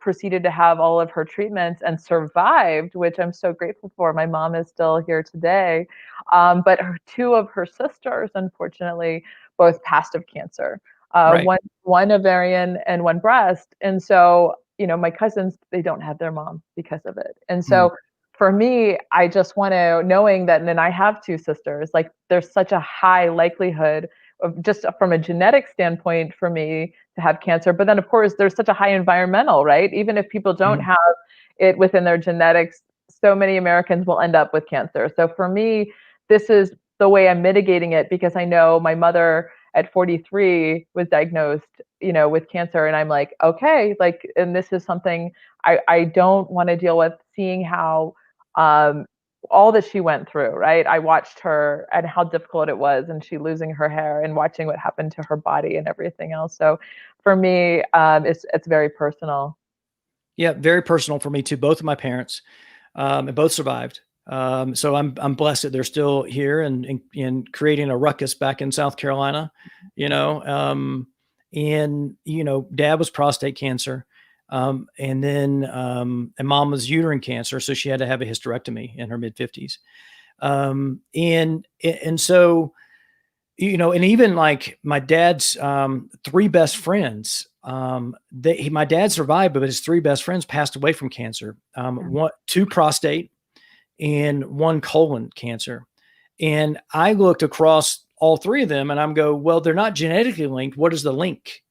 proceeded to have all of her treatments and survived, which I'm so grateful for. My mom is still here today, but two of her sisters, unfortunately, both passed of cancer. Right. One ovarian and one breast, and so my cousins, they don't have their mom because of it, and so. For me, I just want to, knowing that, and then I have two sisters, like there's such a high likelihood of, just from a genetic standpoint, for me to have cancer. But then, of course, there's such a high environmental, right? Even if people don't have it within their genetics, so many Americans will end up with cancer. So for me, this is the way I'm mitigating it, because I know my mother at 43 was diagnosed, with cancer. And I'm like, okay, like, and this is something I don't want to deal with, seeing how all that she went through, right? I watched her and how difficult it was, and she losing her hair and watching what happened to her body and everything else. So for me, it's very personal. Yeah, very personal for me too. Both of my parents, and both survived. So I'm blessed that they're still here and creating a ruckus back in South Carolina, and dad was prostate cancer. And then, and mom was uterine cancer. So she had to have a hysterectomy in her mid-50s. And so, and even like my dad's, three best friends, my dad survived, but his three best friends passed away from cancer. Two prostate and one colon cancer. And I looked across all three of them and I'm go, well, they're not genetically linked. What is the link?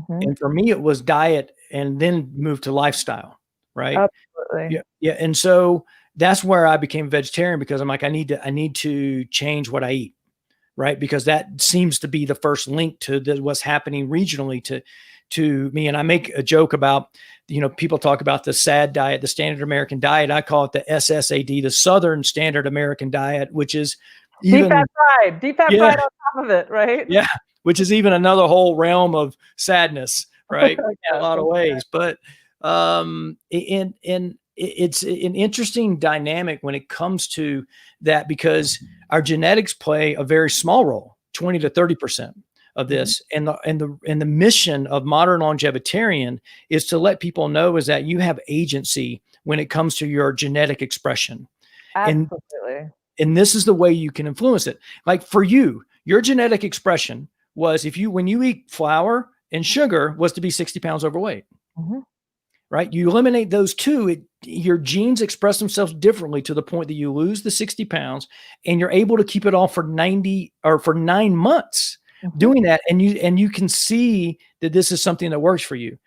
And for me, it was diet and then moved to lifestyle. Right. Absolutely. Yeah. Yeah. And so that's where I became vegetarian, because I'm like, I need to change what I eat. Right. Because that seems to be the first link to what's happening regionally to me. And I make a joke about, people talk about the SAD diet, the standard American diet. I call it the SSAD, the Southern Standard American Diet, which is even deep fat pride on top of it. Right. Yeah. Which is even another whole realm of sadness, right? In a lot of ways. But, it's an interesting dynamic when it comes to that, because our genetics play a very small role, 20 to 30% of this. And the mission of modern longevitarian is to let people know is that you have agency when it comes to your genetic expression. Absolutely. And this is the way you can influence it. Like for you, your genetic expression was when you eat flour and sugar was to be 60 pounds overweight. Right? You eliminate those two, your genes express themselves differently to the point that you lose the 60 pounds and you're able to keep it off for 9 months doing that. And you can see that this is something that works for you.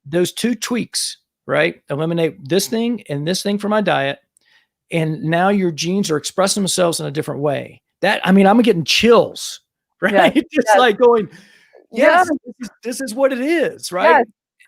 Those two tweaks, right? Eliminate this thing and this thing from my diet. And now your genes are expressing themselves in a different way. I'm getting chills, right? It's like going, yes, this is what it is, right? Yes.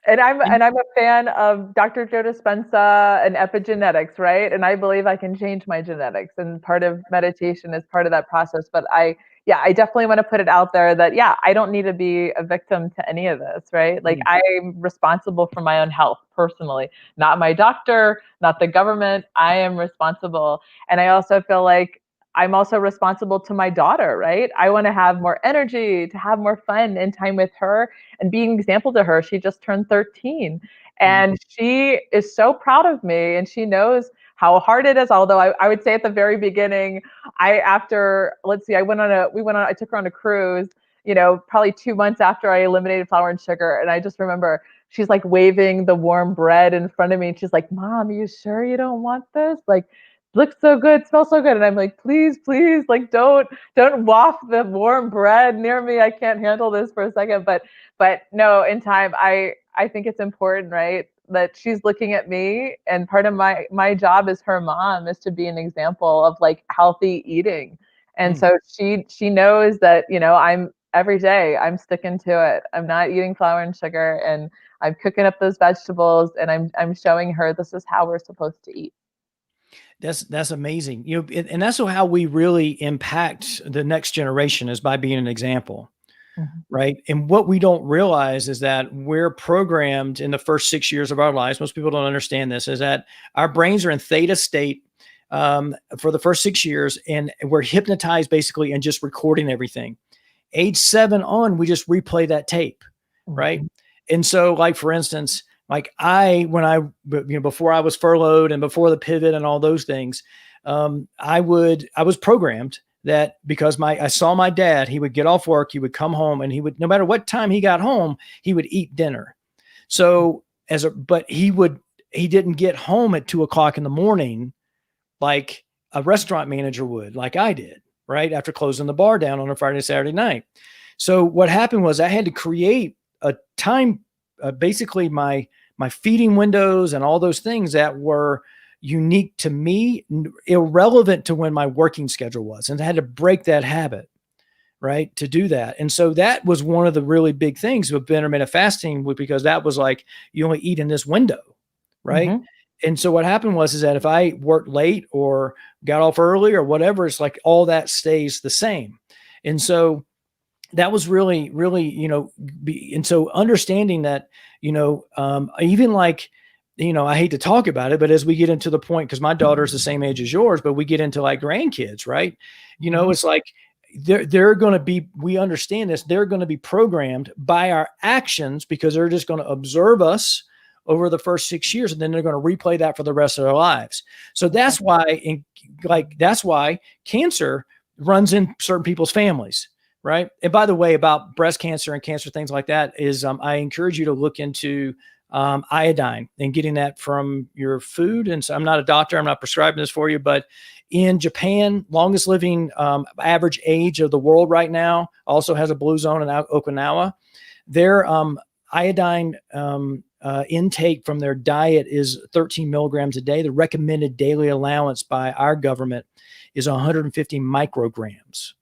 And I'm a fan of Dr. Joe Dispenza and epigenetics, right? And I believe I can change my genetics, and part of meditation is part of that process. But I definitely want to put it out there that, I don't need to be a victim to any of this, right? Like I'm responsible for my own health personally, not my doctor, not the government. I am responsible. And I also feel like I'm also responsible to my daughter, right? I want to have more energy, to have more fun and time with her and be an example to her. She just turned 13. And she is so proud of me, and she knows how hard it is. Although I would say at the very beginning, I took her on a cruise, probably 2 months after I eliminated flour and sugar. And I just remember she's like waving the warm bread in front of me. And she's like, Mom, are you sure you don't want this? Like, looks so good, smells so good. And I'm like, please, please, like, don't waft the warm bread near me. I can't handle this for a second. But no, in time, I think it's important, right, that she's looking at me, and part of my job as her mom is to be an example of like healthy eating. And so she knows that, I'm every day I'm sticking to it. I'm not eating flour and sugar, and I'm cooking up those vegetables, and I'm showing her this is how we're supposed to eat. That's amazing. And that's how we really impact the next generation, is by being an example. Mhm. Right. And what we don't realize is that we're programmed in the first 6 years of our lives. Most people don't understand this, is that our brains are in theta state for the first 6 years, and we're hypnotized basically and just recording everything. Age 7 on, we just replay that tape. Right. Mhm. And so, like, for instance, like before I was furloughed and before the pivot and all those things, I was programmed that because I saw my dad, he would get off work, he would come home, and he would, no matter what time he got home, he would eat dinner. So but he didn't get home at 2 o'clock in the morning like a restaurant manager would, like I did, right? After closing the bar down on a Friday, Saturday night. So what happened was I had to create a time, basically my feeding windows and all those things that were unique to me, irrelevant to when my working schedule was. And I had to break that habit, right, to do that. And so that was one of the really big things with intermittent fasting, because that was like, you only eat in this window, right? Mhm. And so what happened is that if I worked late or got off early or whatever, it's like all that stays the same. And so that was really, really, and so understanding that, even like, I hate to talk about it, but as we get into the point, because my daughter's the same age as yours, but we get into like grandkids, right? Mhm. It's like they're going to be, we understand this, they're going to be programmed by our actions, because they're just going to observe us over the first 6 years, and then they're going to replay that for the rest of their lives. So that's why, that's why cancer runs in certain people's families. Right. And by the way, about breast cancer and cancer, things like that, is I encourage you to look into iodine and getting that from your food. And so I'm not a doctor, I'm not prescribing this for you, but in Japan, longest living average age of the world right now, also has a blue zone in Okinawa. Their iodine intake from their diet is 13 milligrams a day. The recommended daily allowance by our government is 150 micrograms.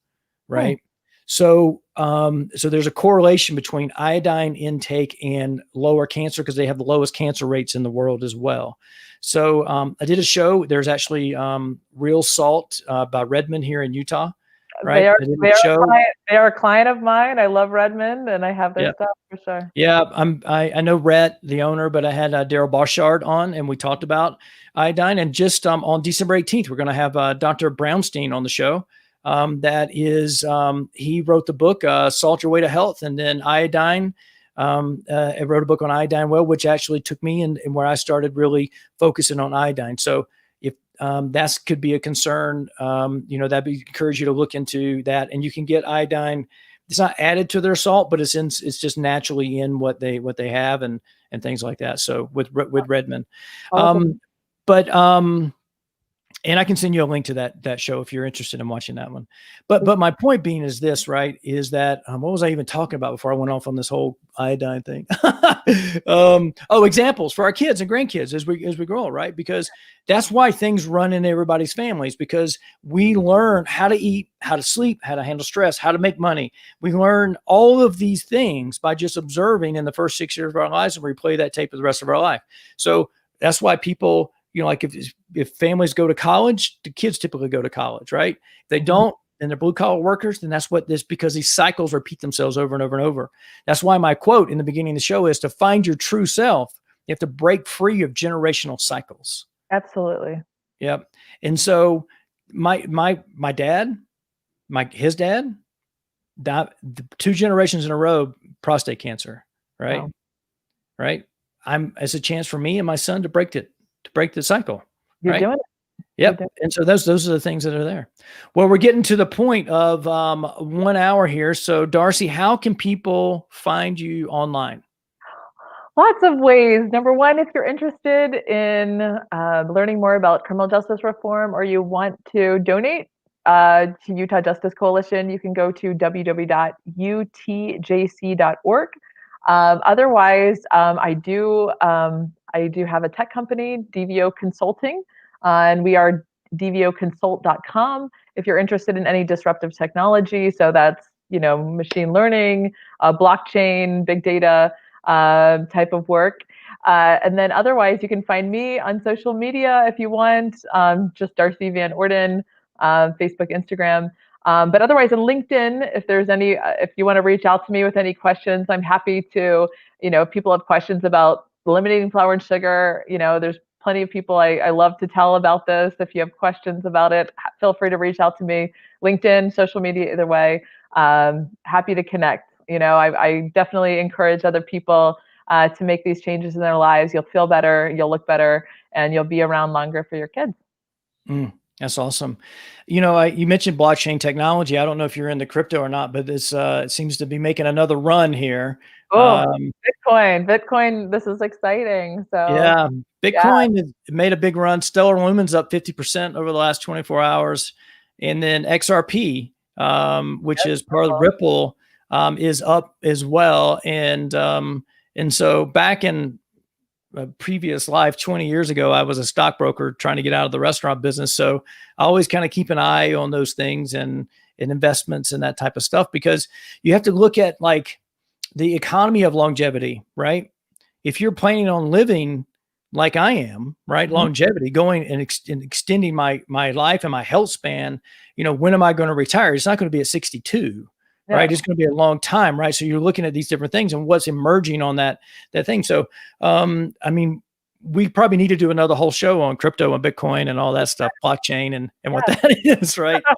Right. So there's a correlation between iodine intake and lower cancer, because they have the lowest cancer rates in the world as well. So I did a show. There's actually Real Salt by Redmond here in Utah. Right. They are I did they a are a show. client they are a client of mine. I love Redmond, and I have their Yeah. stuff for sure. Yeah. I know Rhett, the owner, but I had Daryl Barshard on, and we talked about iodine. And just on December 18th, we're going to have Dr. Brownstein on the show. That is, he wrote the book, Salt Your Way to Health, and then iodine. I wrote a book on iodine well, which actually took me in where I started really focusing on iodine. So if that could be a concern, that'd be encourage you to look into that. And you can get iodine. It's not added to their salt, but it's just naturally in what they have, and things like that. So with Redmond, Awesome. but and I can send you a link to that show if you're interested in watching that one. But my point being is this, right? Is that what was I even talking about before I went off on this whole iodine thing? Examples for our kids and grandkids as we grow, right? Because that's why things run in everybody's families, because we learn how to eat, how to sleep, how to handle stress, how to make money. We learn all of these things by just observing in the first 6 years of our lives, and we play that tape for the rest of our life. So that's why people, like if families go to college, the kids typically go to college, right? If they don't, and they're blue collar workers, then that's what this, because these cycles repeat themselves over and over and over. That's why my quote in the beginning of the show is, to find your true self, you have to break free of generational cycles. Absolutely. Yep. And so my dad, his dad died 2 generations in a row, prostate cancer. Right. Wow. Right. it's a chance for me and my son to break the cycle. You're right? doing it. Yep. And so those are the things that are there. Well, we're getting to the point of 1 hour here. So Darcy, how can people find you online? Lots of ways. Number one, if you're interested in learning more about criminal justice reform, or you want to donate to Utah Justice Coalition, you can go to www.utjc.org. Otherwise, I do have a tech company, DVO Consulting, and we are dvoconsult.com. If you're interested in any disruptive technology, so that's machine learning, blockchain, big data type of work. And then otherwise, you can find me on social media if you want, just Darcy Van Orden, Facebook, Instagram. But otherwise, on LinkedIn, if you want to reach out to me with any questions, I'm happy to, if people have questions about eliminating flour and sugar, there's plenty of people I love to tell about this. If you have questions about it, feel free to reach out to me. LinkedIn, social media, either way, happy to connect. I definitely encourage other people to make these changes in their lives. You'll feel better, you'll look better, and you'll be around longer for your kids. That's awesome. You mentioned blockchain technology. I don't know if you're into crypto or not, but it seems to be making another run here. Bitcoin. This is exciting. So yeah, Bitcoin has made a big run. Stellar Lumen's up 50% over the last 24 hours. And then XRP, which is part of the Ripple, is up as well. And so back in a previous life, 20 years ago, I was a stockbroker trying to get out of the restaurant business. So I always kind of keep an eye on those things and investments and that type of stuff, because you have to look at like the economy of longevity, right? If you're planning on living like I am, right? Mm-hmm. Longevity, going and extending my life and my health span, when am I going to retire? It's not going to be at 62. Yeah. Right. It's going to be a long time. Right. So you're looking at these different things and what's emerging on that thing. So, we probably need to do another whole show on crypto and Bitcoin and all that stuff, blockchain and what that is. Right. That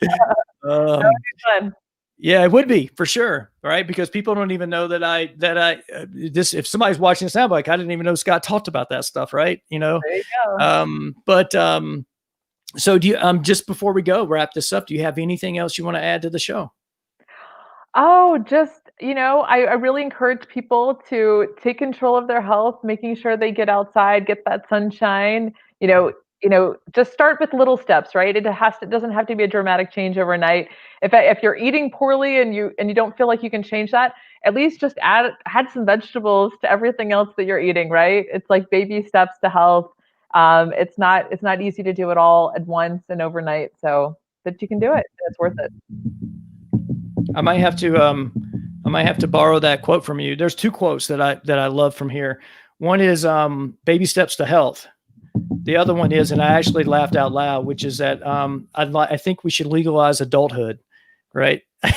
would be fun. Yeah, it would be for sure. Right. Because people don't even know if somebody's watching this now, like, I didn't even know Scott talked about that stuff. Right. There you go. So do you, just before we wrap this up, do you have anything else you want to add to the show? Oh, just, I really encourage people to take control of their health, making sure they get outside, get that sunshine, just start with little steps, right? It doesn't have to be a dramatic change overnight. If you're eating poorly and you don't feel like you can change that, at least just add some vegetables to everything else that you're eating, right? It's like baby steps to health. It's not easy to do it all at once and overnight, but you can do it. It's worth it. I might have to borrow that quote from you. There's two quotes that I love from here. One is baby steps to health. The other one is, and I actually laughed out loud, which is that I think we should legalize adulthood, right? Feel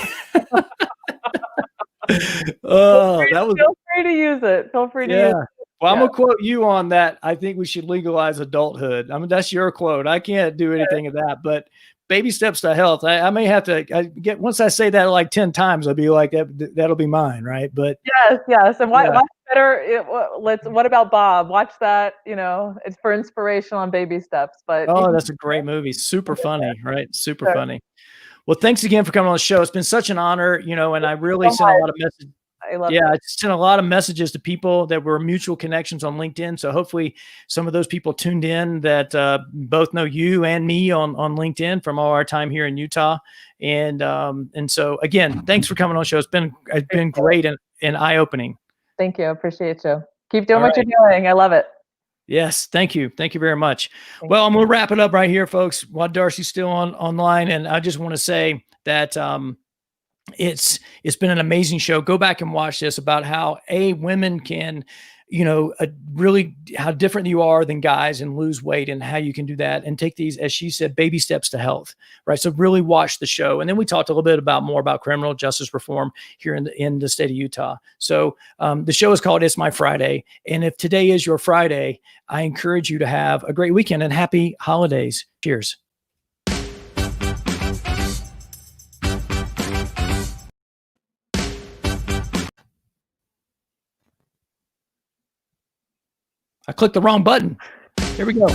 free to use it. Feel free to use it. Well, I'm gonna quote you on that. I think we should legalize adulthood. I mean, that's your quote. I can't do anything of that, but baby steps to health. I may have to get, once I say that like 10 times, I'll be like, that'll be mine. Right. But yes. And what's better? What about Bob? Watch that. It's for inspiration on baby steps, but that's a great movie. Super funny. Right. Super funny. Well, thanks again for coming on the show. It's been such an honor, and I really sent a lot of messages. I sent a lot of messages to people that were mutual connections on LinkedIn. So hopefully some of those people tuned in that both know you and me on LinkedIn from all our time here in Utah. And so again, thanks for coming on the show. It's been great and eye-opening. Thank you. I appreciate you. Keep doing what you're doing. I love it. Yes. Thank you. Thank you very much. Well, I'm going to wrap it up right here, folks, while Darcy's still online. And I just want to say that, it's been an amazing show. Go back and watch this about how women can, really how different you are than guys and lose weight and how you can do that and take these, as she said, baby steps to health, right? So really watch the show. And then we talked a little bit more about criminal justice reform here in the state of Utah. So the show is called It's My Friday. And if today is your Friday, I encourage you to have a great weekend and happy holidays. Cheers. I clicked the wrong button. Here we go.